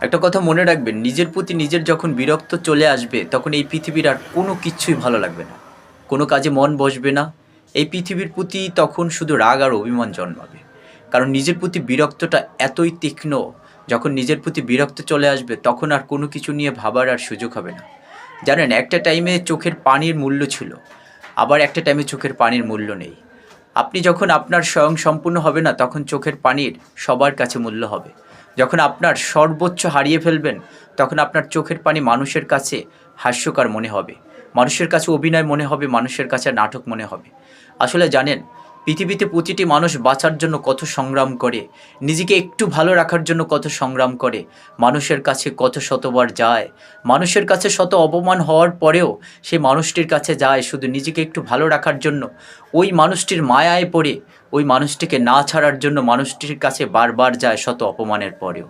একটা কথা মনে রাখবেন, নিজের প্রতি নিজের যখন বিরক্ত চলে আসবে তখন এই পৃথিবীর আর কোনো কিচ্ছুই ভালো লাগবে না। কোনো কাজে মন বসবে না। এই পৃথিবীর প্রতি তখন শুধু রাগ আর অভিমান জন্মাবে। কারণ নিজের প্রতি বিরক্তটা এতই তীক্ষ্ণ, যখন নিজের প্রতি বিরক্ত চলে আসবে তখন আর কোনো কিছু নিয়ে ভাবার আর সুযোগ হবে না। জানেন, একটা টাইমে চোখের পানির মূল্য ছিল, আবার একটা টাইমে চোখের পানির মূল্য নেই। আপনি যখন আপনার স্বয়ংসম্পূর্ণ হবে না তখন চোখের পানির সবার কাছে মূল্য হবে। যখন আপনার সর্বোচ্চ হারিয়ে ফেলবেন তখন আপনার চোখের পানি মানুষের কাছে হাস্যকর মনে হবে, মানুষের কাছে অভিনয় মনে হবে, মানুষের কাছে নাটক মনে হবে। আসলে জানেন, পৃথিবীতে প্রতিটি মানুষ বাঁচার জন্য কত সংগ্রাম করে, নিজেকে একটু ভালো রাখার জন্য কত সংগ্রাম করে, মানুষের কাছে কত শতবার যায়, মানুষের কাছে শত অপমান হওয়ার পরেও সে মানুষটির কাছে যায় শুধু নিজেকে একটু ভালো রাখার জন্য। ওই মানুষটির মায়ায় পড়ে ওই মানুষটিকে না ছাড়ার জন্য মানুষটির কাছে বারবার যায় শত অপমানের পরেও।